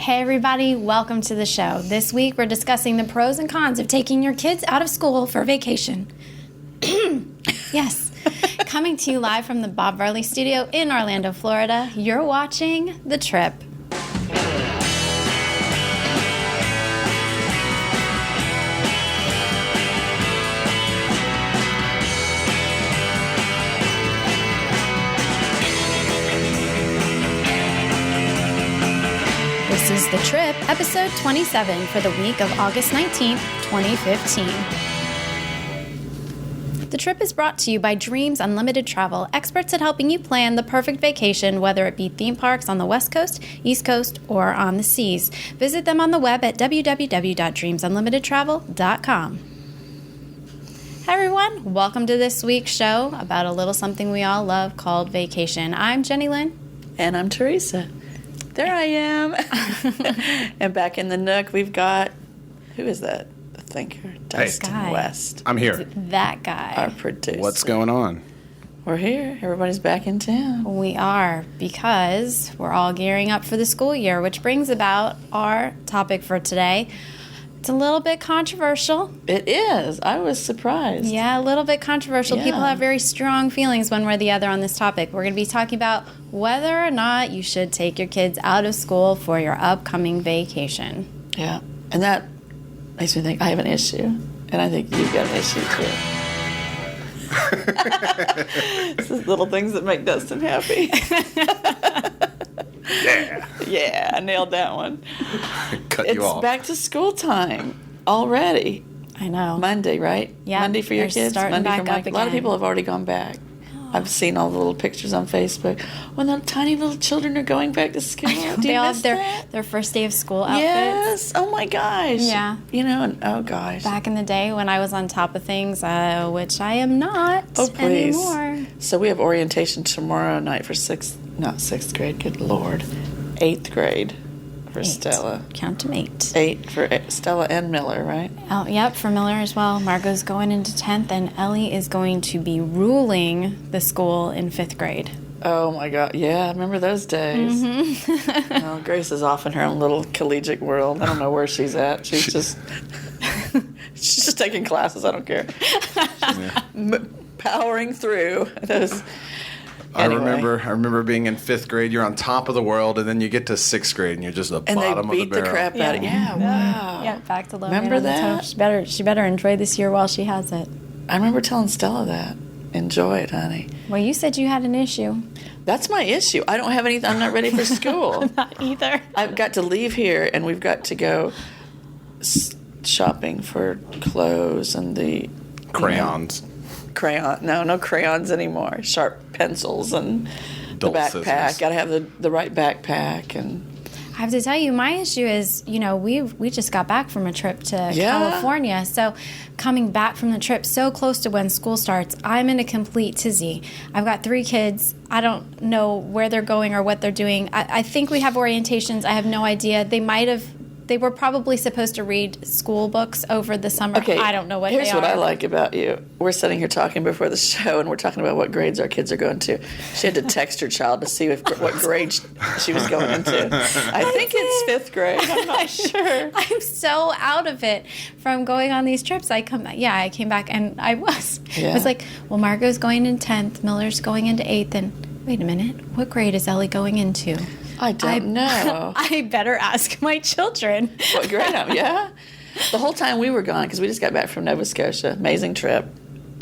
Hey everybody, welcome to the show. This week we're discussing the pros and cons of taking your kids out of school for vacation. Yes. Coming to you live from the Bob Varley studio in Orlando, Florida, you're watching The Trip. This is The Trip, episode 27 for the week of August 19th, 2015. The Trip is brought to you by Dreams Unlimited Travel, experts at helping you plan the perfect vacation, whether it be theme parks on the West Coast, East Coast, or on the seas. Visit them on the web at www.dreamsunlimitedtravel.com. Hi everyone, welcome to this week's show about a little something we all love called vacation. I'm Jenny Lynn. And I'm Teresa. There I am. And back in the nook, we've got, who is that? The thinker? Dustin West. I'm here. That guy. Our producer. What's going on? We're here. Everybody's back in town. We are, because we're all gearing up for the school year, which brings about our topic for today. It's a little bit controversial. It is. I was surprised. Yeah, a little bit controversial. Yeah. People have very strong feelings one way or the other on this topic. We're going to be talking about whether or not you should take your kids out of school for your upcoming vacation. Yeah. And that makes me think I have an issue. And I think you've got an issue too. It's just little things that make Dustin happy. Yeah. Yeah, I nailed that one. Cut you off. It's back to school time already. I know. Monday, right? Yeah, Monday for your they're kids. starting Monday back for Mike. up A lot of again. people have already gone back. I've seen all the little pictures on Facebook. When the tiny little children are going back to school. Do They you all miss have that? their first day of school outfits. Yes. Oh my gosh. Yeah. You know, and oh gosh. Back in the day when I was on top of things, which I am not please. anymore. So we have orientation tomorrow night for not sixth grade, good Lord. 8th grade for 8. Stella. Count them 8. 8 for Stella and Miller, right? Oh, yep, for Miller as well. Margot's going into 10th, and Ellie is going to be ruling the school in 5th grade. Oh my God! Yeah, I remember those days. Mm-hmm. Well, Grace is off in her own little collegiate world. I don't know where she's at. She's just she's just taking classes. I don't care. Powering through those. Anyway. I remember being in 5th grade. You're on top of the world, and then you get to 6th grade, and you're just the And they bottom of the beat the barrel. crap out of you. Yeah, wow. Yeah, back to low. Remember right on the that? toe. She better enjoy this year while she has it. I remember telling Stella that. Enjoy it, honey. Well, you said you had an issue. That's my issue. I don't have anything. I'm not ready for school. Not either. I've got to leave here, and we've got to go shopping for clothes and the Crayons. No crayons anymore. Sharp pencils and Dull the backpack. scissors. Got to have the right backpack. And I have to tell you, my issue is, we just got back from a trip to California. So coming back from the trip so close to when school starts, I'm in a complete tizzy. I've got 3 kids. I don't know where they're going or what they're doing. I think we have orientations. I have no idea. They were probably supposed to read school books over the summer. okay, I don't know what here's they what are. I like about you. We're sitting here talking before the show, and we're talking about what grades our kids are going to. She had to text her child to see what grade she was going into. I think it's 5th grade. I'm not sure. I'm so out of it from going on these trips. I came back and I was. Yeah. I was like, well, Margot's going in 10th, Miller's going into 8th, and wait a minute, what grade is Ellie going into? I don't know. I better ask my children. What grade yeah? The whole time we were gone, because we just got back from Nova Scotia, amazing trip,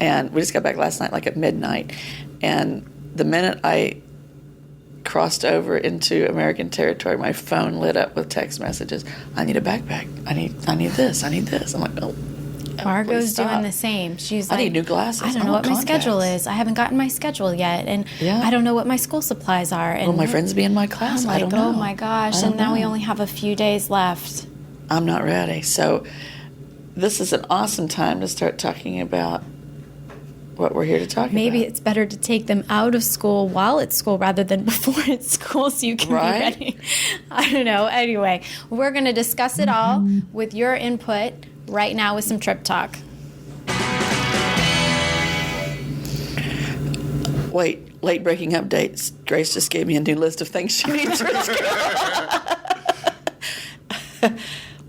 and we just got back last night, like at midnight, and the minute I crossed over into American territory, my phone lit up with text messages. I need a backpack. I need this. I need this. I'm like, oh. Margot's please stop. doing the same. She's I like, need new glasses. I don't know what my schedule is. I haven't gotten my schedule yet, and Yeah. I don't know what my school supplies are. And Will my friends be in my class? I'm I like, don't know. oh my gosh! I don't And now we know. only have a few days left. I'm not ready. So this is an awesome time to start talking about what we're here to talk Maybe about. it's better to take them out of school while it's school rather than before it's school so you can Right. be ready. I don't know. Anyway, we're going to discuss it all with your input right now with some trip talk. Wait, late breaking updates. Grace just gave me a new list of things she needs for school.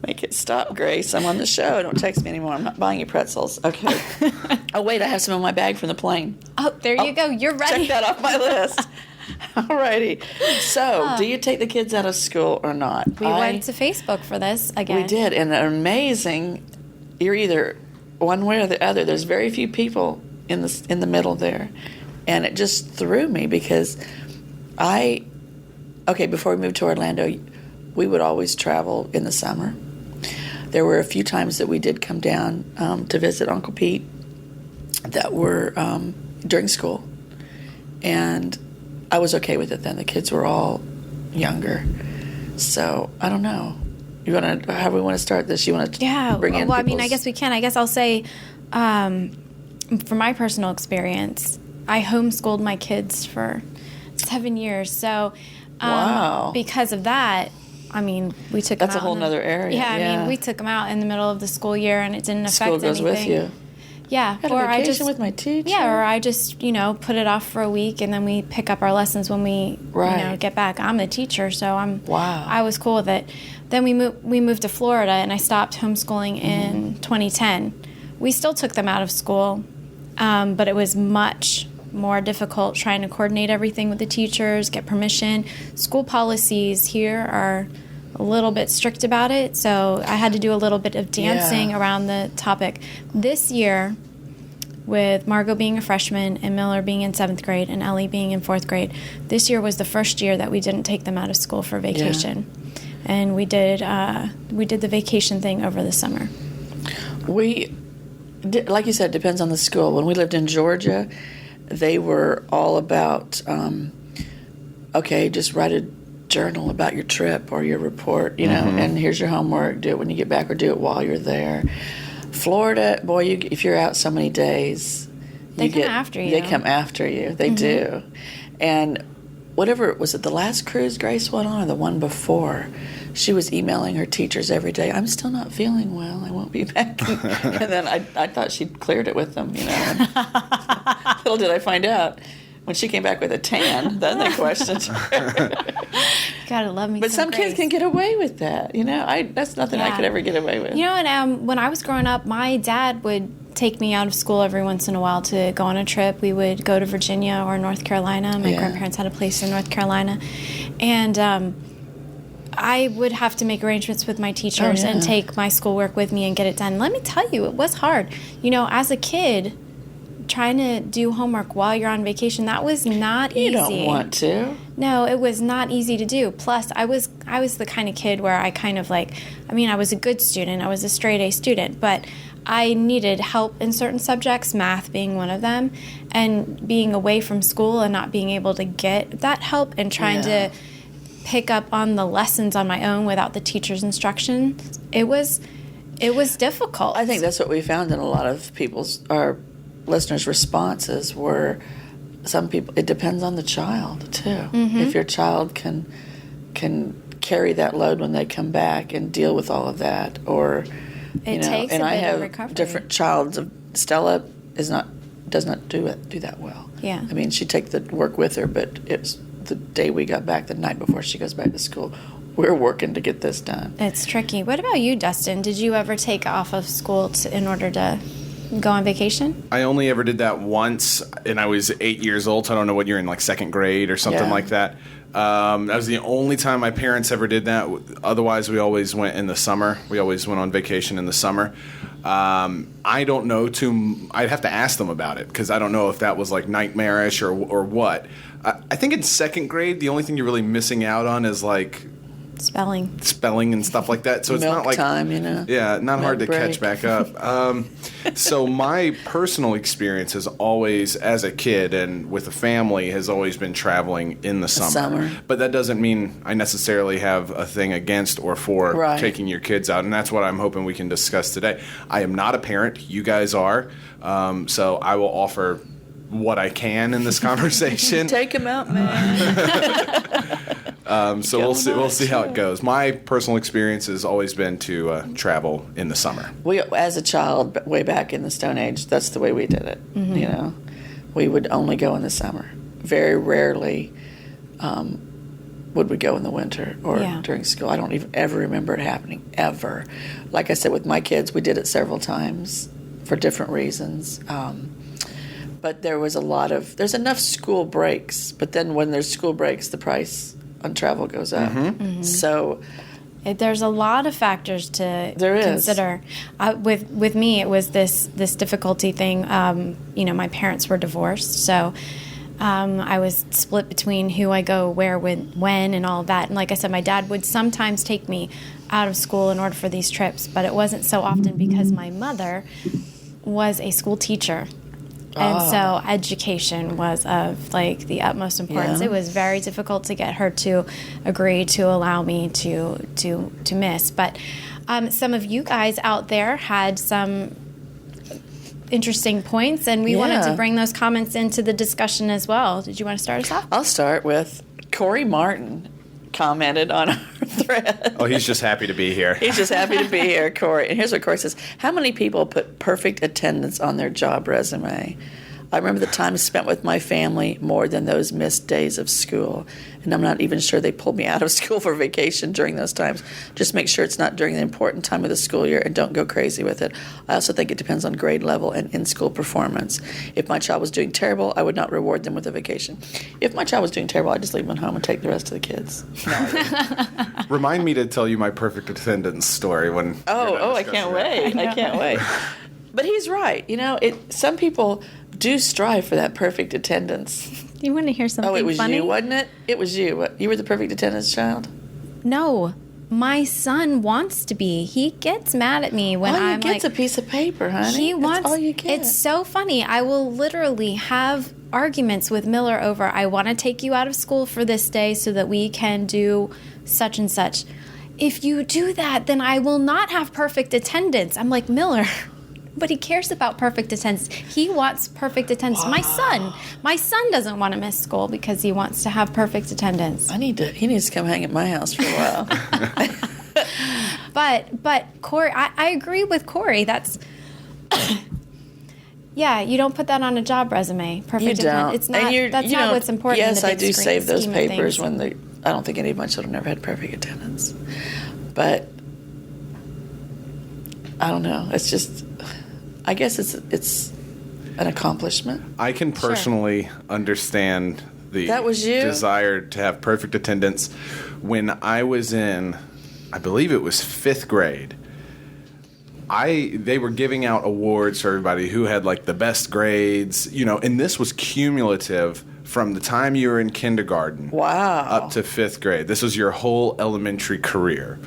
Make it stop, Grace. I'm on the show. Don't text me anymore. I'm not buying you pretzels. Okay. Oh, wait, I have some in my bag from the plane. Oh, there you go. You're ready. Check that off my list. All righty. So, do you take the kids out of school or not? We went to Facebook for this again. We did, and amazing. You're either one way or the other. There's very few people in the middle there, and it just threw me because before we moved to Orlando, we would always travel in the summer. There were a few times that we did come down to visit Uncle Pete that were during school, and I was okay with it then. The kids were all younger, so I don't know. How we want to start this? You want to bring in? Well, I mean, I guess we can. I guess I'll say, from my personal experience, I homeschooled my kids for 7 years. So, wow. Because of that, I mean, we took them out. That's a whole nother area. Yeah, I mean, we took them out in the middle of the school year, and it didn't affect anything. School goes with you. Yeah, or I just with my teacher. Yeah, or I just put it off for a week, and then we pick up our lessons when we get back. I'm the teacher, so I was cool with it. Then we moved to Florida, and I stopped homeschooling in 2010. We still took them out of school, but it was much more difficult trying to coordinate everything with the teachers, get permission. School policies here are a little bit strict about it, so I had to do a little bit of dancing around the topic. This year, with Margot being a freshman and Miller being in 7th grade and Ellie being in 4th grade, this year was the first year that we didn't take them out of school for vacation. Yeah. And we did the vacation thing over the summer. Like you said, it depends on the school. When we lived in Georgia, they were all about, just write a journal about your trip or your report, and here's your homework. Do it when you get back or do it while you're there. Florida, boy, if you're out so many days, they come after you. They come after you. They do. And whatever, was it the last cruise Grace went on or the one before? She was emailing her teachers every day, I'm still not feeling well, I won't be back. And then I thought she'd cleared it with them, Little did I find out. When she came back with a tan, then they questioned her. Gotta love me. But some kids can get away with that, That's nothing I could ever get away with. And when I was growing up, my dad would take me out of school every once in a while to go on a trip. We would go to Virginia or North Carolina. My grandparents had a place in North Carolina, and I would have to make arrangements with my teachers and take my schoolwork with me and get it done. Let me tell you, it was hard. As a kid, trying to do homework while you're on vacation, that was not easy. You don't want to. No, it was not easy to do. Plus, I was the kind of kid where I kind of I was a good student. I was a straight A student, but I needed help in certain subjects, math being one of them, and being away from school and not being able to get that help and trying to pick up on the lessons on my own without the teacher's instruction. It was difficult. I think that's what we found in a lot of our listeners' responses were some people, it depends on the child too. Mm-hmm. If your child can carry that load when they come back and deal with all of that, or it takes and a I bit have of recovery. Different childs. Stella does not do that well. Yeah. I mean, she'd take the work with her, but it's the day we got back, the night before she goes back to school, we're working to get this done. It's tricky. What about you, Dustin? Did you ever take off of school in order to go on vacation? I only ever did that once, and I was 8 years old, so I don't know what you're in, 2nd grade or something like that. That was the only time my parents ever did that. Otherwise, we always went in the summer. We always went on vacation in the summer. I don't know I'd have to ask them about it, because I don't know if that was nightmarish or what. I think in 2nd grade, the only thing you're really missing out on is spelling and stuff like that. So it's Milk not time, not Milk hard to break. catch back up. So my personal experience has always, as a kid and with a family, has always been traveling in the summer. But that doesn't mean I necessarily have a thing against or for taking your kids out, and that's what I'm hoping we can discuss today. I am not a parent. You guys are. So I will offer what I can in this conversation. Take him out, man. So we'll see how it goes. My personal experience has always been to travel in the summer. We, as a child, way back in the Stone Age, that's the way we did it. Mm-hmm. We would only go in the summer. Very rarely would we go in the winter or during school. I don't even ever remember it happening, ever. Like I said, with my kids, we did it several times for different reasons. But there's enough school breaks, but then when there's school breaks, the price on travel goes up. So there's a lot of factors to consider. With me, it was this difficulty thing. My parents were divorced, so I was split between who I go where, when, and all of that. And like I said, my dad would sometimes take me out of school in order for these trips, but it wasn't so often because my mother was a school teacher. And so education was of the utmost importance. It was very difficult to get her to agree to allow me to miss. But some of you guys out there had some interesting points, and we wanted to bring those comments into the discussion as well. Did you want to start us off? I'll start with Corey Martin commented on our thread. Oh, he's just happy to be here. He's just happy to be here, Corey. And here's what Corey says. How many people put perfect attendance on their job resume? I remember the time spent with my family more than those missed days of school. And I'm not even sure they pulled me out of school for vacation during those times. Just make sure it's not during the important time of the school year and don't go crazy with it. I also think it depends on grade level and in-school performance. If my child was doing terrible, I would not reward them with a vacation. If my child was doing terrible, I'd just leave them at home and take the rest of the kids. No, Remind me to tell you my perfect attendance story when. I can't wait. I can't wait. But he's right. Some people do strive for that perfect attendance. You want to hear something funny? Oh, it was you, wasn't it? It was you. What, you were the perfect attendance child? No. My son wants to be. He gets mad at me when I'm gets a piece of paper, honey. That's all you get. It's so funny. I will literally have arguments with Miller over, I want to take you out of school for this day so that we can do such and such. If you do that, then I will not have perfect attendance. I'm like, Miller, but he cares about perfect attendance. He wants perfect attendance. Wow. My son doesn't want to miss school because he wants to have perfect attendance. He needs to come hang at my house for a while. But Corey, I agree with Corey. That's you don't put that on a job resume. Perfect attendance. It's not. That's not what's important. Yes, in the I do save those papers when I don't think any of my children ever had perfect attendance, but I don't know. It's just. I guess it's an accomplishment. I can personally understand the desire to have perfect attendance. When I was in, I believe it was 5th grade, they were giving out awards for everybody who had the best grades, and this was cumulative from the time you were in kindergarten up to 5th grade. This was your whole elementary career.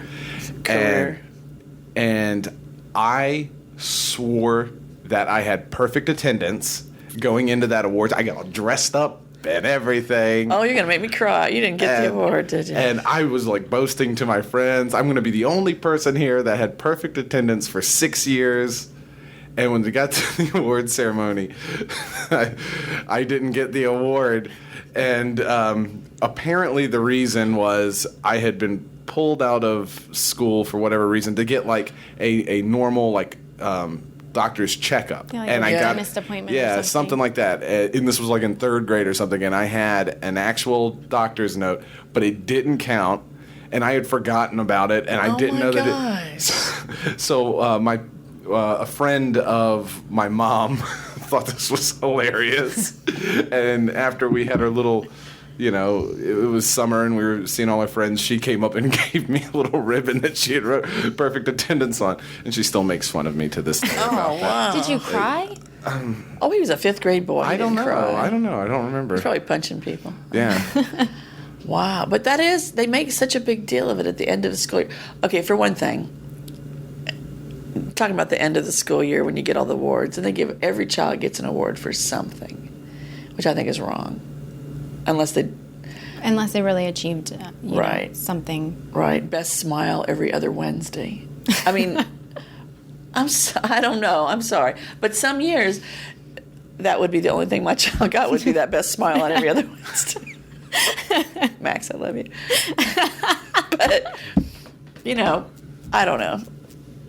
And I swore that I had perfect attendance going into that awards. I got all dressed up and everything. Oh, you're going to make me cry. You didn't get the award, did you? And I was boasting to my friends, I'm going to be the only person here that had perfect attendance for 6 years. And when we got to the award ceremony, I didn't get the award. And apparently the reason was I had been pulled out of school for whatever reason to get a normal doctor's checkup. And I got a missed appointment. Yeah, or something like that. And this was in 3rd grade or something. And I had an actual doctor's note, but it didn't count. And I had forgotten about it, and I didn't know that it. So a friend of my mom thought this was hilarious. And after we had our little. It was summer and we were seeing all our friends. She came up and gave me a little ribbon that she had wrote perfect attendance on. And she still makes fun of me to this day about that. Did you cry? He was a 5th grade boy. I don't know. I don't know. I don't remember. He's probably punching people. Yeah. Wow. But they make such a big deal of it at the end of the school year. Okay, for one thing, talking about the end of the school year when you get all the awards, and every child gets an award for something, which I think is wrong. Unless they really achieved something. Right. Best smile every other Wednesday. I mean, I don't know. I'm sorry. But some years, that would be the only thing my child got would be that best smile on every other Wednesday. Max, I love you. But, I don't know.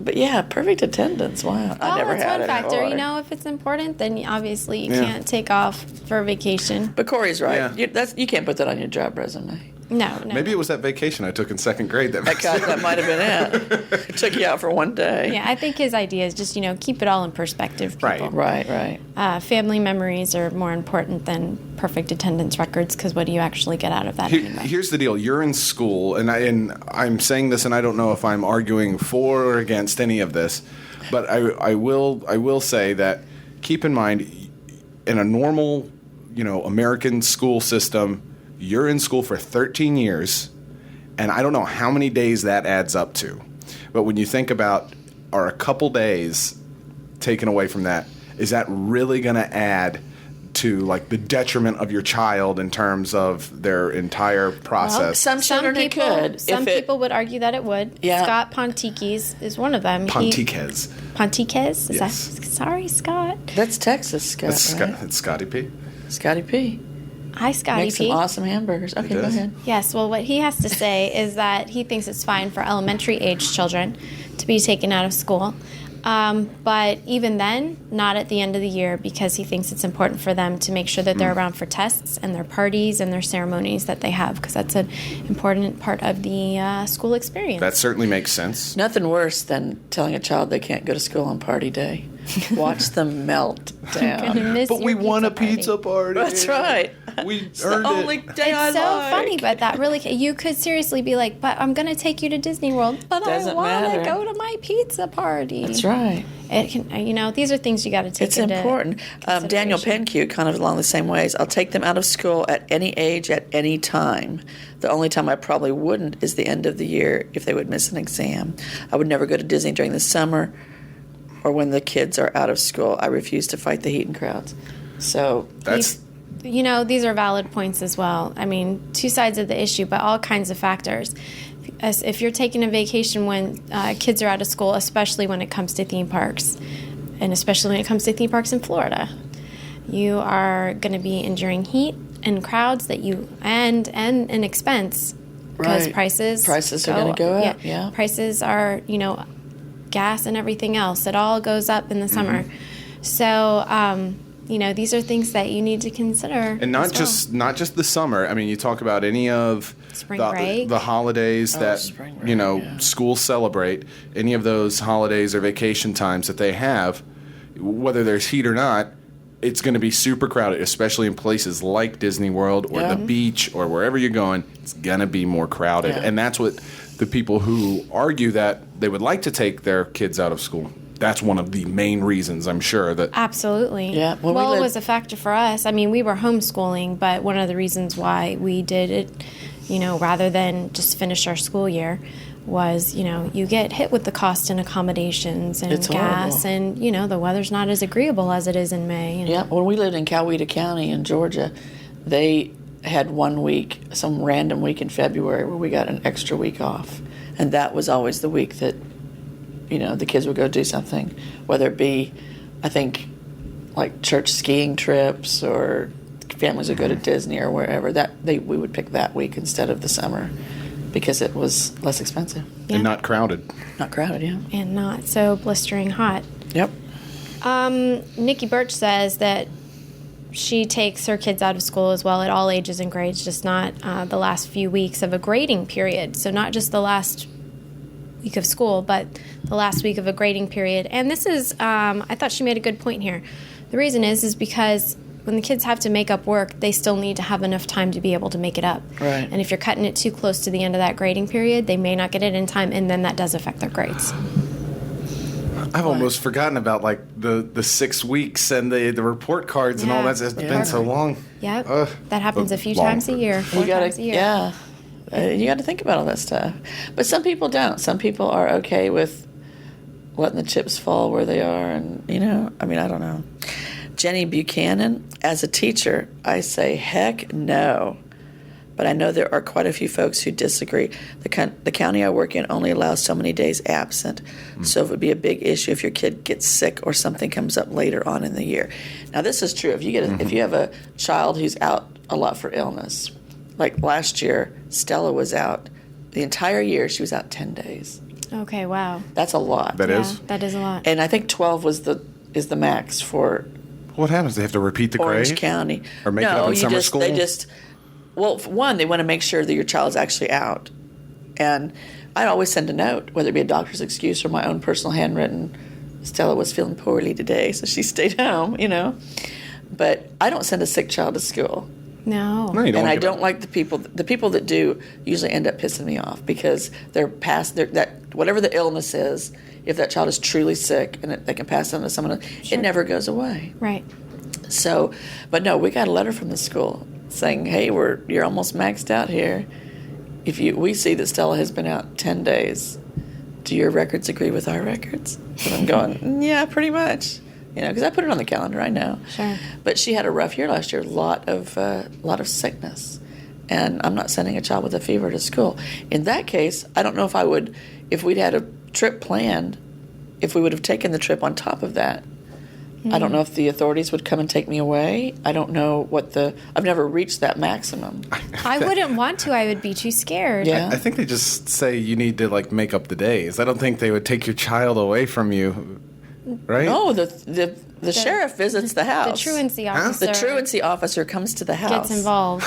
But yeah, perfect attendance. Wow, I never had it. That's one factor. If it's important, then obviously you can't take off for vacation. But Corey's right. Yeah. You can't put that on your job resume. No. Maybe it was that vacation I took in second grade that That might have been it. It took you out for one day. Yeah, I think his idea is just, keep it all in perspective, people. Right. Family memories are more important than perfect attendance records, because what do you actually get out of that anyway? Here's the deal. You're in school, and I'm saying this, and I don't know if I'm arguing for or against any of this, but I will say that keep in mind, in a normal, American school system, you're in school for 13 years, and I don't know how many days that adds up to. But when you think about, are a couple days taken away from that, is that really going to add to like the detriment of your child in terms of their entire process? Well, some people could. Some people would argue that it would. Yeah. Scott Pontiques is one of them. Pontiquez. Pontiquez? Is Yes. that? Sorry, Scott. That's Texas, Scott, right? It's Scotty P. Scotty P. Hi, Scotty Makes P. some awesome hamburgers. Okay, go ahead. Yes, well, what he has to say is that he thinks it's fine for elementary age children to be taken out of school. But even then, not at the end of the year, because he thinks it's important for them to make sure that they're around for tests and their parties and their ceremonies that they have, because that's an important part of the school experience. That certainly makes sense. Nothing worse than telling a child they can't go to school on party day. Watch them melt down. But we won a pizza party. That's right. We It's earned the only it. day I It's so like. funny, but that really, you could seriously be like, but I'm going to take you to Disney World, but Doesn't I want matter. to go to my pizza party. That's right. It can, these are things you got to take It's into important. Daniel consideration. Penque, kind of along the same ways. I'll take them out of school at any age, at any time. The only time I probably wouldn't is the end of the year if they would miss an exam. I would never go to Disney during the summer or when the kids are out of school. I refuse to fight the heat and crowds. So That's these are valid points as well. I mean, two sides of the issue, but all kinds of factors. If you're taking a vacation when kids are out of school, especially when it comes to theme parks, and especially when it comes to theme parks in Florida, you are going to be enduring heat and crowds and an expense, because Right. prices Prices are gonna go up, yeah. Prices are, gas and everything else. It all goes up in the summer. So, these are things that you need to consider. And not just the summer. I mean, you talk about any of Spring break. the holidays that spring break, yeah. schools celebrate. Any of those holidays or vacation times that they have, whether there's heat or not, it's going to be super crowded, especially in places like Disney World or the beach or wherever you're going. It's going to be more crowded, and that's what the people who argue that they would like to take their kids out of school. That's one of the main reasons, I'm sure. That Absolutely. Yeah. Well, it was a factor for us. I mean, we were homeschooling, but one of the reasons why we did it, rather than just finish our school year, was, you get hit with the cost in accommodations and It's gas, horrible. and, the weather's not as agreeable as it is in May. Yeah, when we lived in Coweta County in Georgia, they had 1 week, some random week in February where we got an extra week off. And that was always the week that, the kids would go do something, whether it be, I think, like church skiing trips or families would go to Disney or wherever. We would pick that week instead of the summer because it was less expensive. and not crowded. Not crowded, yeah. And not so blistering hot. Yep. Nikki Birch says that she takes her kids out of school as well at all ages and grades, just not the last few weeks of a grading period. So not just the last week of school, but the last week of a grading period. And this is, I thought she made a good point here. The reason is because when the kids have to make up work, they still need to have enough time to be able to make it up. Right. And if you're cutting it too close to the end of that grading period, they may not get it in time, and then that does affect their grades. I've almost forgotten about like the 6 weeks and the report cards and all that. It's been so long. Yep. Ugh. That happens a few Long. times a year, four times a year. Yeah. You got to think about all that stuff. But some people don't. Some people are okay with letting the chips fall where they are. And, I don't know. Jenny Buchanan, as a teacher, I say, heck no. But I know there are quite a few folks who disagree. The county I work in only allows so many days absent. So it would be a big issue if your kid gets sick or something comes up later on in the year. Now, this is true. If you have a child who's out a lot for illness, like last year, Stella was out the entire year. She was out 10 days. Okay, wow. That's a lot. That is. That is a lot. And I think 12 is the max for What happens? They have to repeat the Orange grade? County. Or make it up in summer school? They just Well, for one, they want to make sure that your child's actually out. And I'd always send a note, whether it be a doctor's excuse or my own personal handwritten. Stella was feeling poorly today, so she stayed home, But I don't send a sick child to school. No. You don't And I don't like the people that do usually end up pissing me off because they're past that whatever the illness is, if that child is truly sick and they can pass it on to someone else, it never goes away. Right. So, but no, we got a letter from the school saying, "Hey, you're almost maxed out here. We see that Stella has been out 10 days. Do your records agree with our records?" And I'm going, "Yeah, pretty much." Because I put it on the calendar, I know. Sure. But she had a rough year last year, a lot of sickness, and I'm not sending a child with a fever to school. In that case, I don't know if we'd had a trip planned, if we would have taken the trip on top of that. I don't know if the authorities would come and take me away. I don't know I've never reached that maximum. I wouldn't want to. I would be too scared. Yeah. I think they just say you need to make up the days. I don't think they would take your child away from you, right? No, the sheriff visits the house. The truancy officer. The truancy officer comes to the house. Gets involved.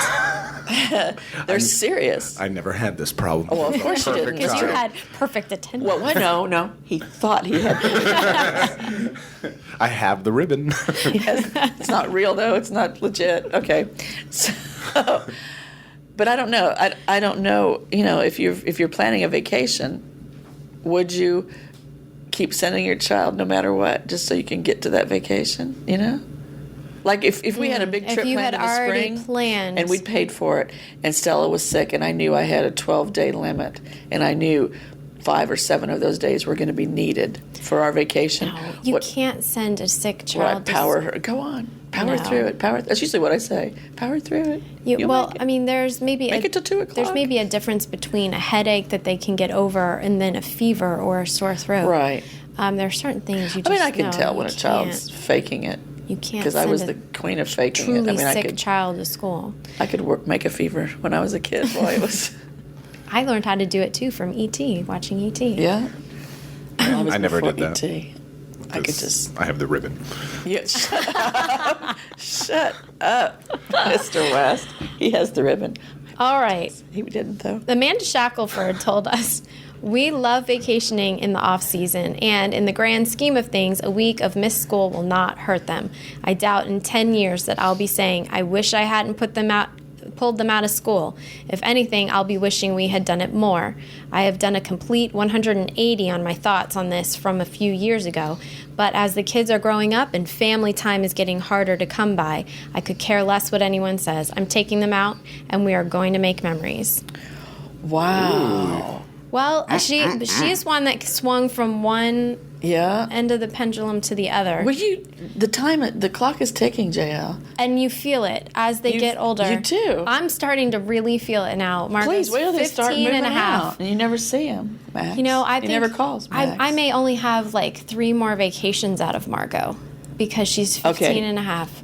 They're serious. I never had this problem. Well, of course you didn't. Because you had perfect attendance. Well, no. He thought he had. I have the ribbon. Yes. It's not real, though. It's not legit. Okay. So, but I don't know. I don't know. If you're planning a vacation, would you keep sending your child no matter what, just so you can get to that vacation? Like if we had a big trip planned in the spring, planned. and we'd paid for it, and Stella was sick, and I knew I had a 12-day limit, and I knew 5 or 7 of those days were going to be needed for our vacation. No, you can't send a sick child. Power her. Go on. Power through it. That's usually what I say. Power through it. There's maybe make it till 2 o'clock. There's maybe a difference between a headache that they can get over and then a fever or a sore throat. Right. There are certain things you just I can tell when a child's faking it. You can't because I was the queen of faking it. Truly sick child to school. I could make a fever when I was a kid. Boy, it was. I learned how to do it too from E.T. watching E.T. Yeah. I never did that. E.T. I could just. I have the ribbon. Yeah, shut up, Mr. West. He has the ribbon. All right. He didn't, though. Amanda Shackelford told us, "We love vacationing in the off-season, and in the grand scheme of things, a week of missed school will not hurt them. I doubt in 10 years that I'll be saying, I wish I hadn't pulled them out of school. If anything, I'll be wishing we had done it more. I have done a complete 180 on my thoughts on this from a few years ago, but as the kids are growing up and family time is getting harder to come by, I could care less what anyone says. I'm taking them out, and we are going to make memories." Wow. Well, she is one that swung from one end of the pendulum to the other. Well, the clock is ticking, JL. And you feel it as they get older. You do. I'm starting to really feel it now. Marcus, Please, wait till they start moving and a half. out. And you never see him, Max. I think he never calls, Max. I may only have 3 more vacations out of Margot because she's 15 and a half.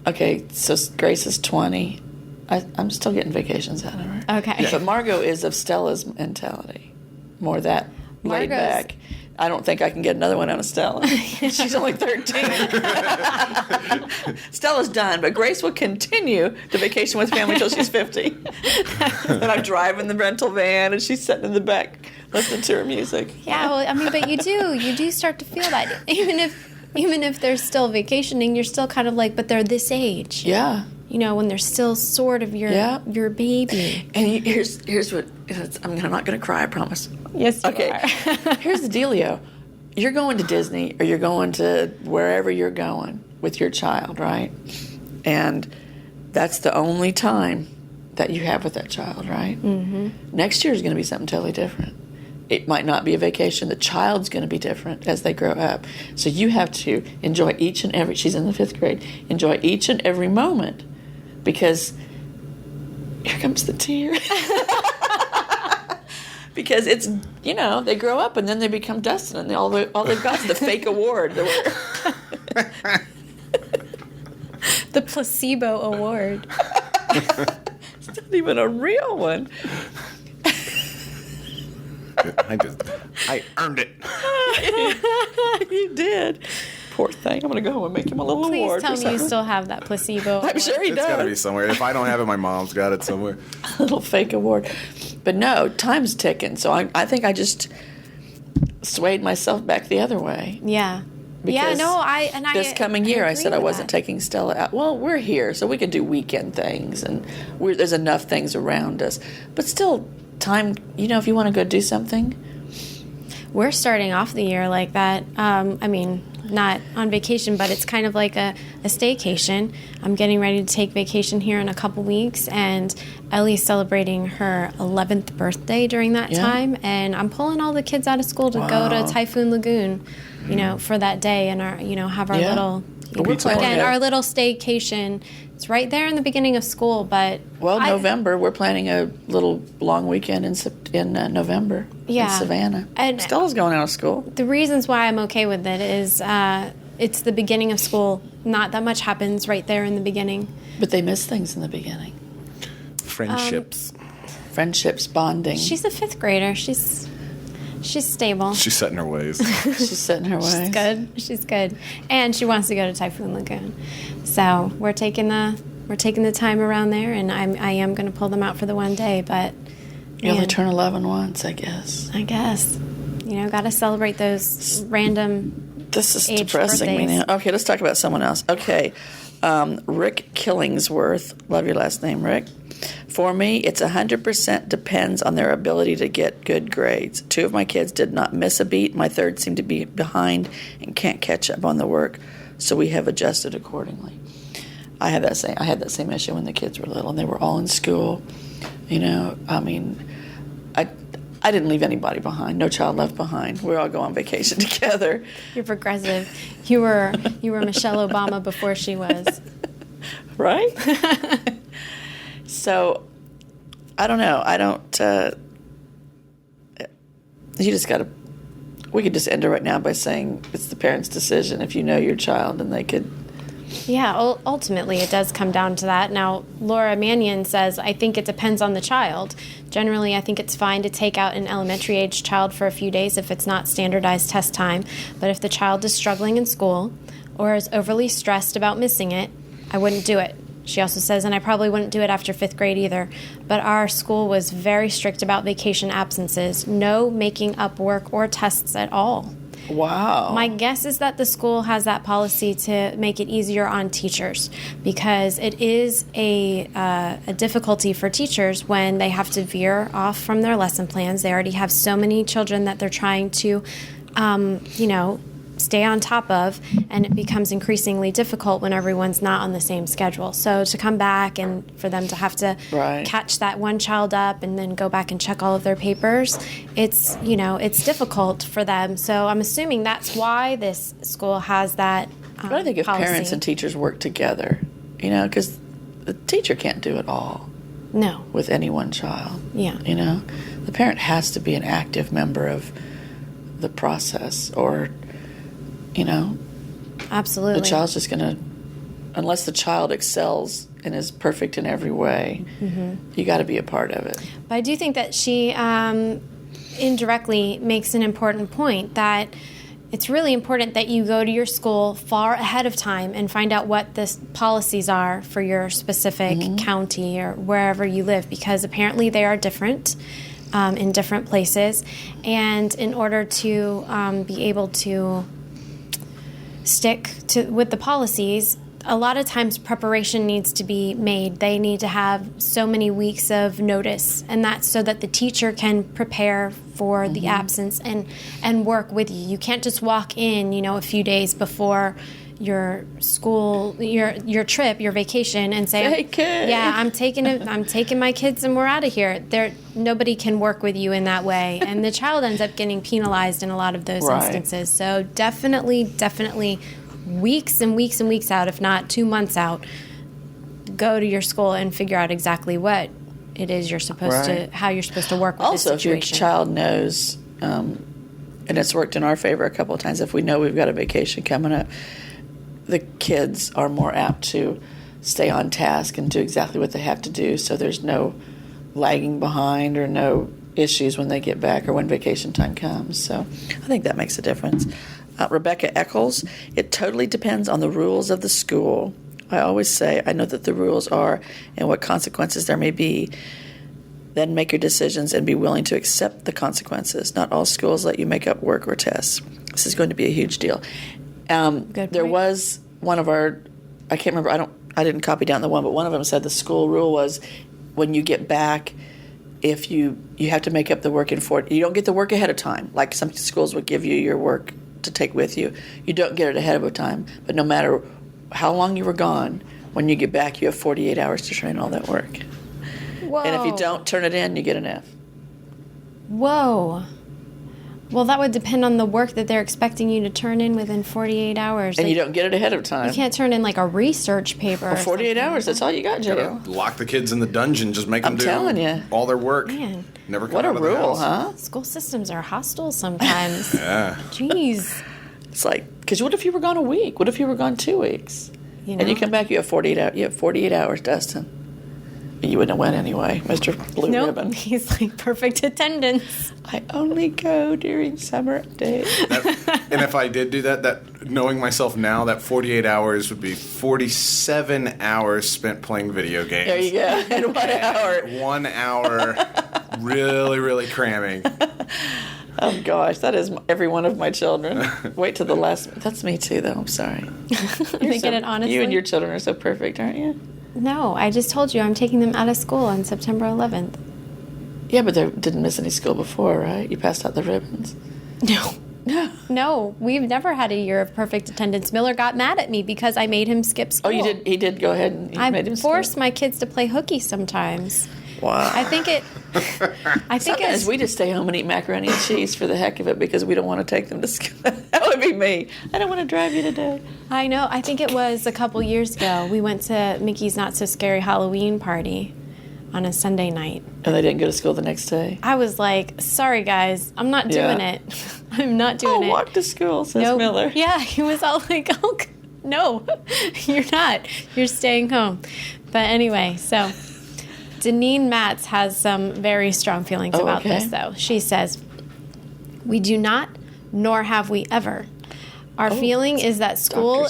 Okay, so Grace is 20. I'm still getting vacations out of her. Okay. Yeah. But Margot is of Stella's mentality. More that laid back. I don't think I can get another one out of Stella. She's only 13. Stella's done, but Grace will continue to vacation with family until she's 50. And I'm driving the rental van, and she's sitting in the back listening to her music. Yeah, well, but you do start to feel that. Even if they're still vacationing, you're still kind of but they're this age. Yeah. When they're still sort of your baby. And here's what I'm not going to cry, I promise. Yes, you are. Here's the dealio. You're going to Disney or you're going to wherever you're going with your child, right? And that's the only time that you have with that child, right? Mm-hmm. Next year is going to be something totally different. It might not be a vacation. The child's going to be different as they grow up. So you have to enjoy each and every, she's in the 5th grade, enjoy each and every moment. Because here comes the tear. Because it's, they grow up and then they become Dustin and all they've got is the fake award. The placebo award. It's not even a real one. I earned it. You did. Poor thing. I'm going to go home and make him a little award. Please tell me you still have that placebo. I'm sure he does. It's got to be somewhere. If I don't have it, my mom's got it somewhere. A little fake award. But no, time's ticking. So I think I just swayed myself back the other way. Yeah. Because this coming year, I said I wasn't taking Stella out. Well, we're here, so we can do weekend things, and there's enough things around us. But still, time, if you want to go do something. We're starting off the year like that. Not on vacation, but it's kind of like a staycation. I'm getting ready to take vacation here in a couple weeks, and Ellie's celebrating her 11th birthday during that time, and I'm pulling all the kids out of school to go to Typhoon Lagoon, for that day, and have our little our little staycation. It's right there in the beginning of school, but November we're planning a little long weekend in November in Savannah. And Stella's going out of school. The reasons why I'm okay with it is it's the beginning of school. Not that much happens right there in the beginning. But they miss things in the beginning. Friendships, bonding. She's a 5th grader. She's stable. She's set in her ways. She's set in her ways. She's good. And she wants to go to Typhoon Lagoon. So we're taking the time around there, and I am going to pull them out for the one day, but you only turn 11 once, I guess. Got to celebrate those random This is depressing me now. Okay, let's talk about someone else. Okay. Rick Killingsworth. Love your last name, Rick. For me, it's 100% depends on their ability to get good grades. 2 of my kids did not miss a beat. My 3rd seemed to be behind and can't catch up on the work, so we have adjusted accordingly. I had that same issue when the kids were little, and they were all in school. I didn't leave anybody behind. No child left behind. We all go on vacation together. You're progressive. You were Michelle Obama before she was. Right? So, I don't know. We could just end it right now by saying it's the parent's decision if you know your child and they could. Yeah, ultimately it does come down to that. Now, Laura Mannion says, I think it depends on the child. Generally, I think it's fine to take out an elementary age child for a few days if it's not standardized test time. But if the child is struggling in school or is overly stressed about missing it, I wouldn't do it. She also says, and I probably wouldn't do it after 5th grade either, but our school was very strict about vacation absences. No making up work or tests at all. Wow. My guess is that the school has that policy to make it easier on teachers, because it is a difficulty for teachers when they have to veer off from their lesson plans. They already have so many children that they're trying to, stay on top of, and it becomes increasingly difficult when everyone's not on the same schedule. So to come back and for them to have to catch that one child up and then go back and check all of their papers, it's difficult for them. So I'm assuming that's why this school has that But I think if policy. Parents and teachers work together, because the teacher can't do it all. No. With any one child. Yeah. The parent has to be an active member of the process, or Absolutely. the child's just going to, unless the child excels and is perfect in every way, you got to be a part of it. But I do think that she indirectly makes an important point, that it's really important that you go to your school far ahead of time and find out what the policies are for your specific county or wherever you live, because apparently they are different in different places. And in order to be able to stick with the policies, a lot of times preparation needs to be made. They need to have so many weeks of notice, and that's so that the teacher can prepare for the absence and work with you. You can't just walk in, a few days before your school, your trip, your vacation, and say, "Yeah, I'm taking my kids and we're out of here." Nobody can work with you in that way, and the child ends up getting penalized in a lot of those instances. So definitely, weeks and weeks and weeks out, if not 2 months out, go to your school and figure out exactly what it is you're supposed to, how you're supposed to work with this situation. Also, if your child knows, and it's worked in our favor a couple of times, if we know we've got a vacation coming up, the kids are more apt to stay on task and do exactly what they have to do, so there's no lagging behind or no issues when they get back or when vacation time comes. So I think that makes a difference. Rebecca Eccles, it totally depends on the rules of the school. I always say, I know that the rules are and what consequences there may be. Then make your decisions and be willing to accept the consequences. Not all schools let you make up work or tests. This is going to be a huge deal. There was one of our, I can't remember, I didn't copy down the one, but one of them said the school rule was when you get back, if you have to make up the work in 40, you don't get the work ahead of time. Like some schools would give you your work to take with you. You don't get it ahead of time, but no matter how long you were gone, when you get back, you have 48 hours to turn in all that work. Whoa. And if you don't turn it in, you get an F. Whoa. Well, that would depend on the work that they're expecting you to turn in within 48 hours. And you don't get it ahead of time. You can't turn in like a research paper. For 48 hours, that's all you got, Joe. Lock the kids in the dungeon, just make them do all their work. Man. Never come What a out of the rule, house. huh? School systems are hostile sometimes. Yeah. Jeez. It's like, because what if you were gone a week? What if you were gone 2 weeks? You know? And you come back, you have 48 hours. You have 48 hours, Dustin. You wouldn't have went anyway, Mr. Blue Ribbon. He's like perfect attendance. I only go during summer days. And if I did do that, knowing myself now, that 48 hours would be 47 hours spent playing video games. There you go. And 1 hour. 1 hour really, really cramming. Oh, gosh. That is every one of my children. Wait till the last. That's me, too, though. I'm sorry. They get it honestly. You and your children are so perfect, aren't you? No, I just told you I'm taking them out of school on September 11th. Yeah, but they didn't miss any school before, right? You passed out the ribbons. No, we've never had a year of perfect attendance. Miller got mad at me because I made him skip school. Oh, you did? He did go ahead and you made him I force my kids to play hooky sometimes. Wow. I think Sometimes we just stay home and eat macaroni and cheese for the heck of it because we don't want to take them to school. That would be me. I don't want to drive you today. I know. I think it was a couple years ago. We went to Mickey's Not So Scary Halloween party on a Sunday night. And they didn't go to school the next day? I was like, sorry, guys. I'm not doing it. I'm not doing it. Walk to school, says Miller. Yeah, he was all like, oh, no, you're not. You're staying home. But anyway, so Janine Matz has some very strong feelings about this, though. She says, we do not, nor have we ever. Our feeling is that school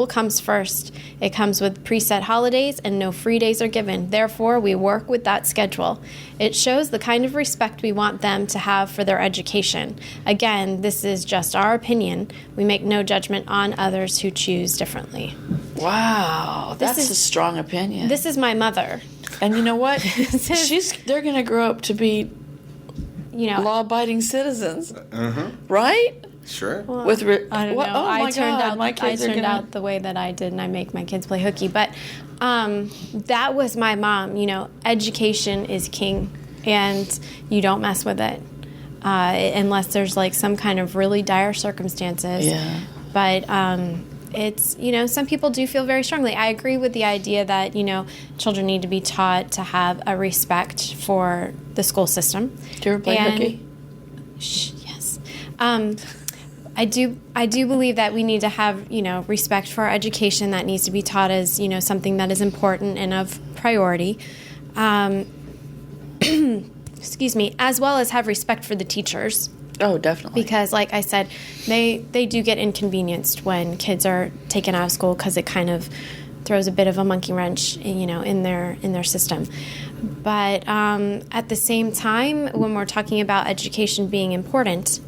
comes first. It comes with preset holidays and no free days are given. Therefore, we work with that schedule. It shows the kind of respect we want them to have for their education. Again, this is just our opinion. We make no judgment on others who choose differently. Wow, that's a strong opinion. This is my mother. And you know what? They're going to grow up to be, law-abiding citizens, right? Sure. Well, I don't know. I turned out the way that I did, and I make my kids play hooky. But that was my mom. Education is king, and you don't mess with it unless there's like some kind of really dire circumstances. Yeah. But it's, some people do feel very strongly. I agree with the idea that, children need to be taught to have a respect for the school system. Do you ever play hooky? Yes. I do believe that we need to have, respect for our education. That needs to be taught as, something that is important and of priority. Excuse me, as well as have respect for the teachers. Oh, definitely. Because, like I said, they do get inconvenienced when kids are taken out of school because it kind of throws a bit of a monkey wrench, in their system. But at the same time, when we're talking about education being important,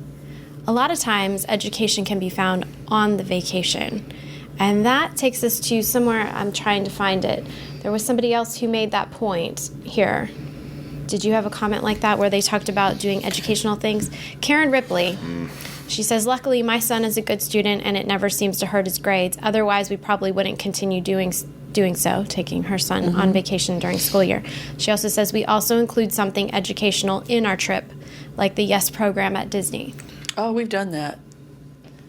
a lot of times education can be found on the vacation. And that takes us to somewhere, I'm trying to find it. There was somebody else who made that point here. Did you have a comment like that where they talked about doing educational things? Karen Ripley, she says, luckily my son is a good student and it never seems to hurt his grades. Otherwise, we probably wouldn't continue doing so, taking her son on vacation during school year. She also says, we also include something educational in our trip, like the YES program at Disney. Oh, we've done that.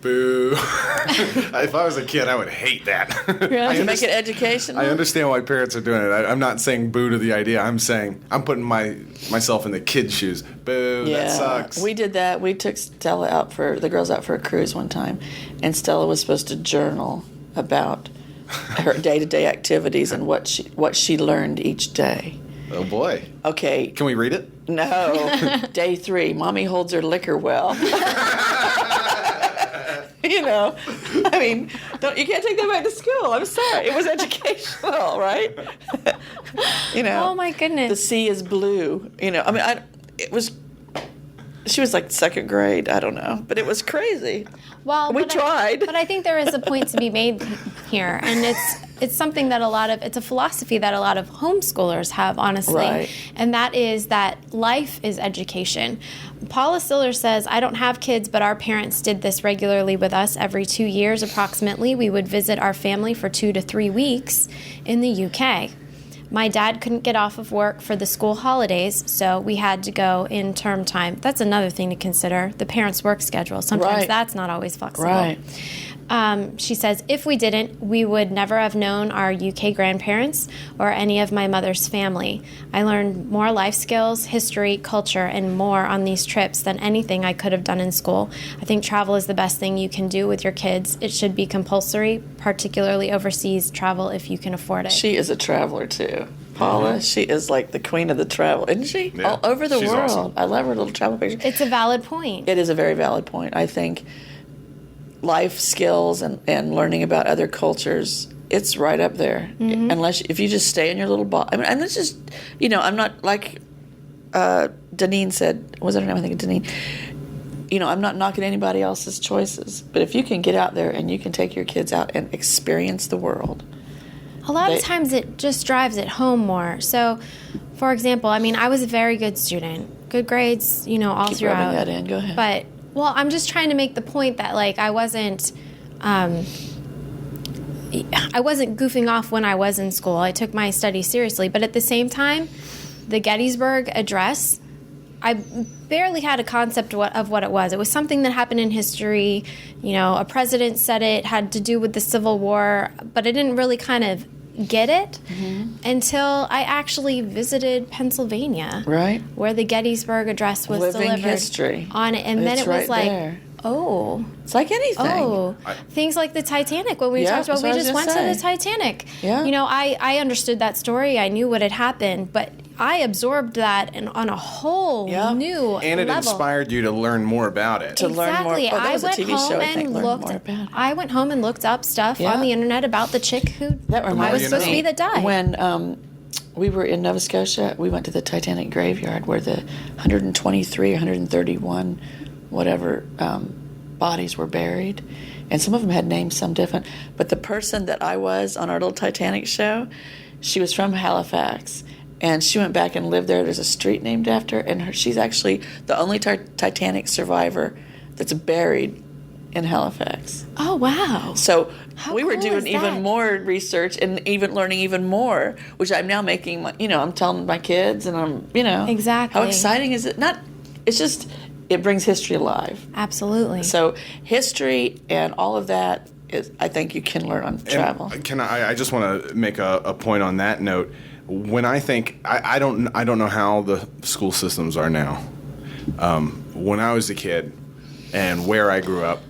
Boo. If I was a kid, I would hate that. Really? To make it educational? I understand why parents are doing it. I'm not saying boo to the idea. I'm saying I'm putting myself in the kid's shoes. Boo, that sucks. We did that. We took the girls out for a cruise one time, and Stella was supposed to journal about her day-to-day activities and what she learned each day. Oh, boy. Okay. Can we read it? No. Day 3, Mommy holds her liquor well. You know, I mean, you can't take that back to school. I'm sorry. It was educational, right? You know. Oh my goodness. The sea is blue. You know, I mean, she was like second grade. I don't know, but it was crazy. Well, we tried. But I think there is a point to be made here, and it's something that it's a philosophy that a lot of homeschoolers have, honestly, right. And that is that life is education. Paula Siller says, I don't have kids, but our parents did this regularly with us. Every 2 years, approximately, we would visit our family for 2 to 3 weeks in the UK. My dad couldn't get off of work for the school holidays, so we had to go in term time. That's another thing to consider, the parents' work schedule. Sometimes that's not always flexible. Right. She says, if we didn't, we would never have known our UK grandparents or any of my mother's family. I learned more life skills, history, culture, and more on these trips than anything I could have done in school. I think travel is the best thing you can do with your kids. It should be compulsory, particularly overseas travel if you can afford it. She is a traveler, too. Paula, she is like the queen of the travel, isn't she? Yeah. All over the She's world. awesome. I love her little travel picture. It's a valid point. It is a very valid point. I think life skills and learning about other cultures, it's right up there. Mm-hmm. If you just stay in your little box. I mean, and it's just, you know, I'm not like Janine said, what was her name? I think Janine. You know, I'm not knocking anybody else's choices, but if you can get out there and you can take your kids out and experience the world. A lot of times it just drives it home more. So, for example, I mean, I was a very good student. Good grades, you know, all Keep throughout. rubbing that in. Go ahead. But, well, I'm just trying to make the point that, like, I wasn't goofing off when I was in school. I took my studies seriously. But at the same time, the Gettysburg Address, I barely had a concept of what it was. It was something that happened in history. You know, a president said it had to do with the Civil War, but I didn't really kind of get it until I actually visited Pennsylvania, right, where the Gettysburg Address was living delivered history on it, and then it was like, there. Oh, it's like anything. Oh, things like the Titanic. When we talked about, we just went to the Titanic. Yeah. You know, I understood that story. I knew what had happened, but I absorbed that on a whole new and it level. Inspired you to learn more about it. To learn more. Oh, that was a TV show. I think looked. More about it. I went home and looked up stuff on the internet about the chick who was supposed to be that died. When we were in Nova Scotia, we went to the Titanic graveyard where the 123, 131, whatever bodies were buried, and some of them had names, some different. But the person that I was on our little Titanic show, she was from Halifax. And she went back and lived there. There's a street named after her, and she's actually the only Titanic survivor that's buried in Halifax. Oh, wow. So How we were cool doing is even that? more research and even learning even more, which I'm now making, I'm telling my kids, and I'm, Exactly. How exciting is it? It's just, it brings history alive. Absolutely. So history and all of that is, I think you can learn on travel. I just want to make a point on that note. When I think, I don't know how the school systems are now. When I was a kid and where I grew up,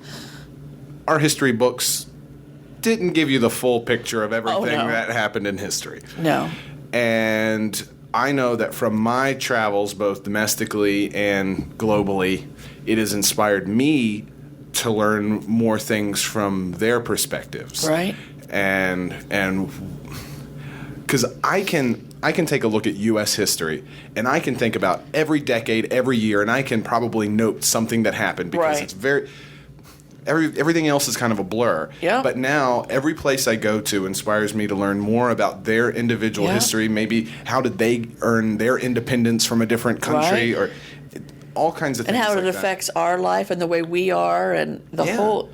our history books didn't give you the full picture of everything that happened in history. No. And I know that from my travels, both domestically and globally, it has inspired me to learn more things from their perspectives. Right. And because I can take a look at U.S. history, and I can think about every decade, every year, and I can probably note something that happened because it's everything else is kind of a blur. Yeah. But now every place I go to inspires me to learn more about their individual history. Maybe how did they earn their independence from a different country, or all kinds of things. And how like it affects our life and the way we are, and the whole.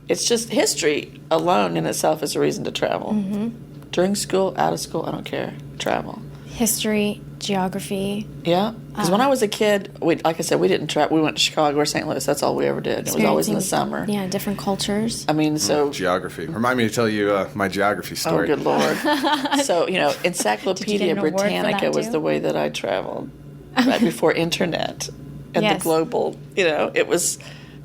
It's just history alone in itself is a reason to travel. Mm-hmm. During school, out of school, I don't care. Travel. History, geography. Yeah. Because when I was a kid, like I said, we didn't travel. We went to Chicago or St. Louis. That's all we ever did. It was always in the summer. Yeah, different cultures. I mean, so... Geography. Remind me to tell you my geography story. Oh, good Lord. So, Encyclopedia Britannica was too? the way that I traveled. Right before internet and the global, it was...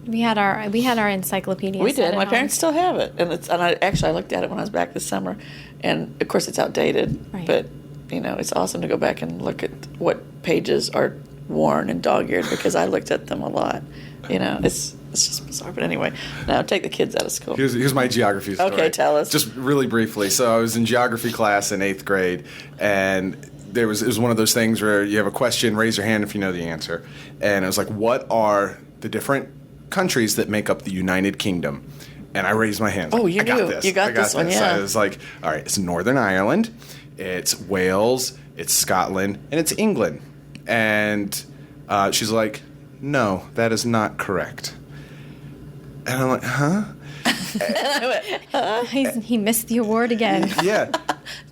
We had our encyclopedia. We did. My parents still have it, and I looked at it when I was back this summer, and of course it's outdated. Right. But it's awesome to go back and look at what pages are worn and dog-eared because I looked at them a lot. It's It's just bizarre. But anyway, now take the kids out of school. Here's my geography story. Okay, tell us. Just really briefly. So I was in geography class in 8th grade, and it was one of those things where you have a question, raise your hand if you know the answer. And it was like, what are the different countries that make up the United Kingdom? And I raised my hand. Oh, you I got knew. this. You got this one, yeah. I was like, all right, it's Northern Ireland, it's Wales, it's Scotland, and it's England. And she's like, no, that is not correct. And I'm like, huh? He missed the award again. Yeah.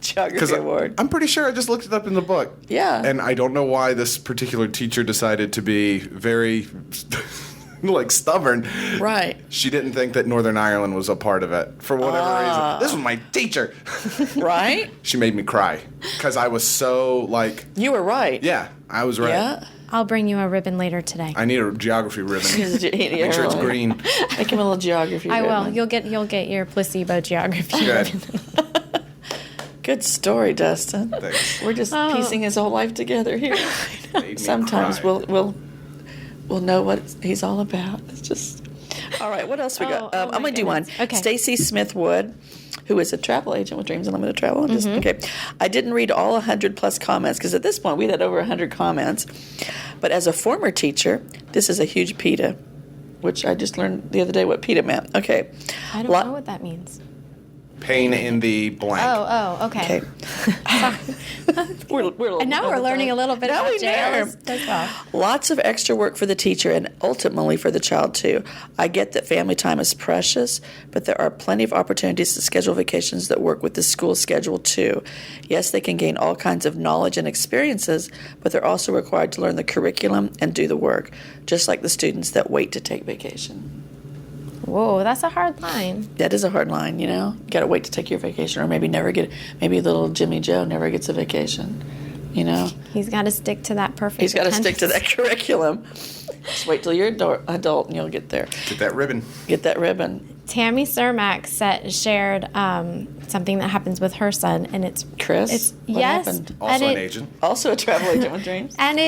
Geography award. I'm pretty sure I just looked it up in the book. Yeah. And I don't know why this particular teacher decided to be very, stubborn. Right. She didn't think that Northern Ireland was a part of it for whatever reason. This was my teacher. Right? She made me cry because I was so You were right. Yeah, I was right. Yeah. I'll bring you a ribbon later today. I need a geography ribbon. Make sure it's green. Make him a little geography ribbon. I will. You'll get your placebo geography Good. ribbon. Good story, Dustin. Thanks. We're just piecing his whole life together here. Made me Sometimes cry. we'll know what he's all about. It's just all right. What else we got? Oh, I'm my gonna do one. goodness. Okay. Stacy Smith Wood, who is a travel agent with Dreams Unlimited Travel. Okay. I didn't read all 100 plus comments because at this point we had over 100 comments. But as a former teacher, this is a huge PETA, which I just learned the other day what PETA meant. Okay. I don't know what that means. Pain in the blank. Oh, okay. we're And now we're learning a little bit Now about we jail know. as well. Lots of extra work for the teacher and ultimately for the child too. I get that family time is precious, but there are plenty of opportunities to schedule vacations that work with the school schedule too. Yes, they can gain all kinds of knowledge and experiences, but they're also required to learn the curriculum and do the work, just like the students that wait to take vacation. Whoa, that's a hard line. That is a hard line, you know. You got to wait to take your vacation, or maybe little Jimmy Joe never gets a vacation, you know. He's got to stick to that perfect. He's got to stick to that curriculum. Just wait till you're adult and you'll get there. Get that ribbon. Get that ribbon. Tammy Cermak shared something that happens with her son, and it's Chris. What yes, happened? Also an agent. Also a travel agent with dreams. And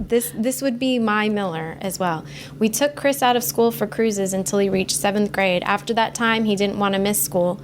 this would be my Miller as well. We took Chris out of school for cruises until he reached 7th grade. After that time, he didn't want to miss school.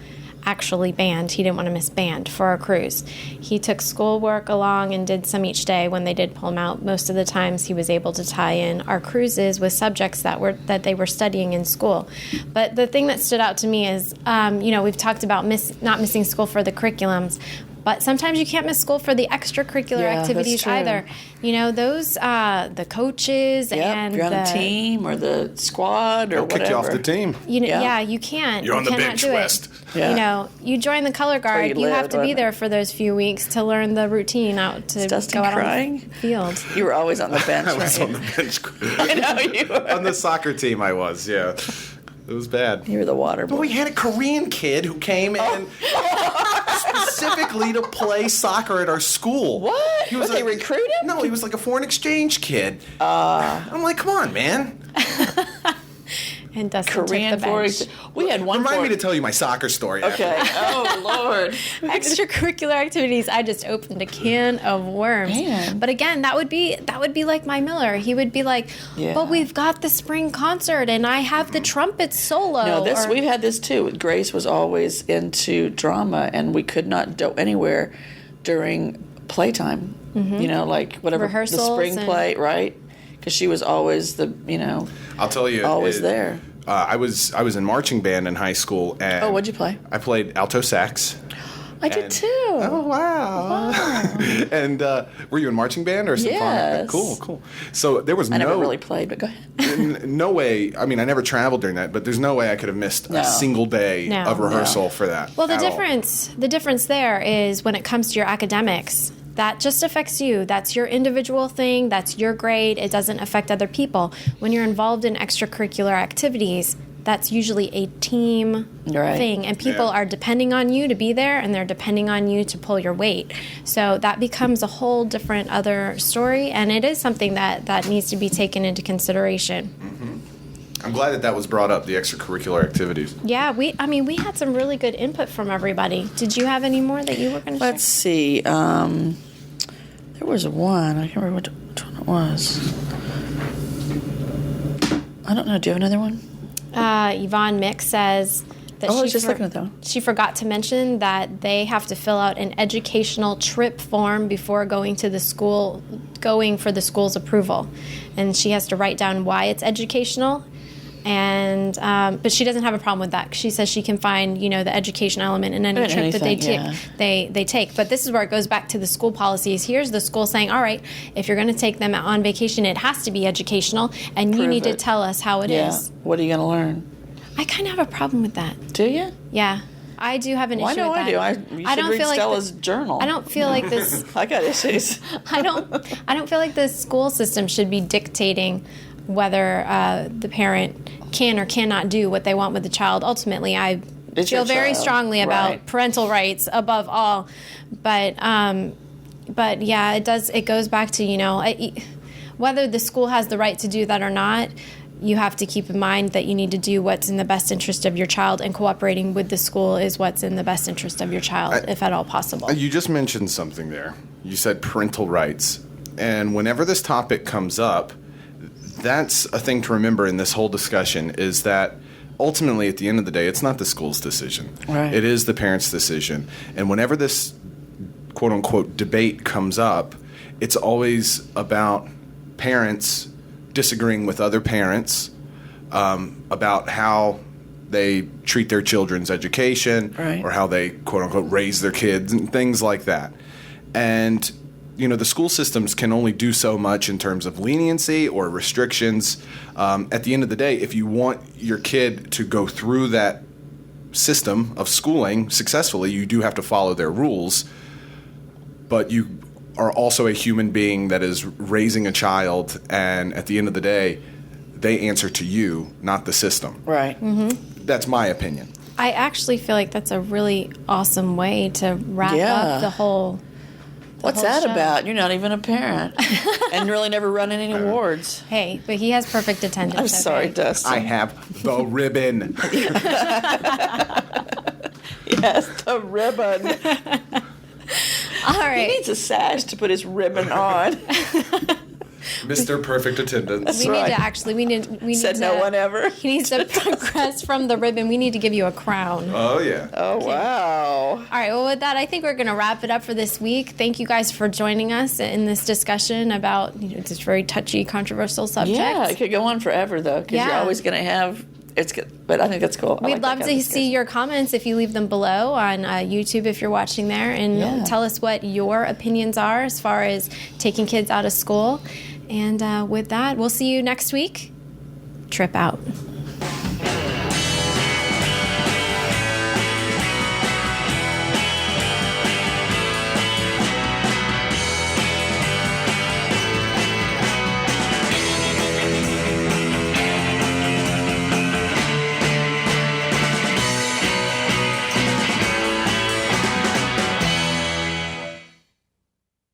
Actually band. He didn't want to miss band for a cruise. He took schoolwork along and did some each day when they did pull him out. Most of the times he was able to tie in our cruises with subjects that they were studying in school. But the thing that stood out to me is, we've talked about not missing school for the curriculums, but sometimes you can't miss school for the extracurricular activities either. You know, those, the coaches and if you're on the team or the squad or whatever. Kick you off the team. You can't. You're on the cannot bench, do it. West. Yeah. You know, you join the color guard. You have to be there for those few weeks to learn the routine out to Dustin go out crying? on the field. You were always on the bench, I was right? on the bench. I know you were. On the soccer team, I was. Yeah, it was bad. You were the water boy. But we had a Korean kid who came in specifically to play soccer at our school. What? Did they recruit him? No, he was like a foreign exchange kid. I'm like, come on, man. And Dustin Korean took the bench. We had one. Remind me to tell you my soccer story. Okay. Oh Lord. Extracurricular activities. I just opened a can of worms. Man. But again, that would be like my Miller. He would be like, "But we've got the spring concert, and I have the trumpet solo." No, we've had this too. Grace was always into drama, and we could not go anywhere during playtime. You know, like whatever Rehearsals the spring play, right? Because she was always I'll tell you, always there. I was in marching band in high school, and what'd you play? I played alto sax. I did too. Oh wow! And were you in marching band or symphonic? Yes. Cool. So there was I never really played, but go ahead. no way. I mean, I never traveled during that, but there's no way I could have missed a single day of rehearsal for that. Well, the difference there is when it comes to your academics. That just affects you. That's your individual thing. That's your grade. It doesn't affect other people. When you're involved in extracurricular activities, that's usually a team thing. And people are depending on you to be there, and they're depending on you to pull your weight. So that becomes a whole different other story, and it is something that needs to be taken into consideration. I'm glad that was brought up, the extracurricular activities. Yeah, we had some really good input from everybody. Did you have any more that you were going to share? Let's see. There was one. I can't remember which one it was. I don't know. Do you have another one? Yvonne Mick says that I was just looking at that one. She forgot to mention that they have to fill out an educational trip form before going for the school's approval. And she has to write down why it's educational. And but she doesn't have a problem with that. She says she can find, the education element in any trip that they take. Yeah. They take. But this is where it goes back to the school policies. Here's the school saying, all right, if you're going to take them on vacation, it has to be educational, and you need to tell us how it is. What are you going to learn? I kind of have a problem with that. Do you? Yeah. I do have an issue with that. I do. You should read Stella's journal. I don't feel like this. I got issues. I don't feel like the school system should be dictating whether the parent can or cannot do what they want with the child. Ultimately, I feel very strongly about parental rights above all. But yeah, it does. It goes back to whether the school has the right to do that or not. You have to keep in mind that you need to do what's in the best interest of your child, and cooperating with the school is what's in the best interest of your child, if at all possible. You just mentioned something there. You said parental rights. And whenever this topic comes up, that's a thing to remember in this whole discussion, is that ultimately, at the end of the day, it's not the school's decision. Right. It is the parent's decision. And whenever this quote-unquote debate comes up, it's always about parents disagreeing with other parents about how they treat their children's education, or how they quote-unquote raise their kids and things like that. And the school systems can only do so much in terms of leniency or restrictions. At the end of the day, if you want your kid to go through that system of schooling successfully, you do have to follow their rules. But you are also a human being that is raising a child, and at the end of the day, they answer to you, not the system. Right. Mm-hmm. That's my opinion. I actually feel like that's a really awesome way to wrap up the whole. What's that about? You're not even a parent, and really never run any awards. Hey, but he has perfect attendance. I'm sorry, Dustin. I have the ribbon. Yes, the ribbon. All right. He needs a sash to put his ribbon on. Mr. Perfect Attendance. We need Said no one ever. He needs to progress from the ribbon. We need to give you a crown. Oh, yeah. Oh, wow. All right. Well, with that, I think we're going to wrap it up for this week. Thank you guys for joining us in this discussion about this very touchy, controversial subject. Yeah, it could go on forever, though, because you're always going to have... It's good, but I think that's cool. We'd love to see your comments if you leave them below on YouTube if you're watching there, and tell us what your opinions are as far as taking kids out of school. And with that, we'll see you next week. Trip out.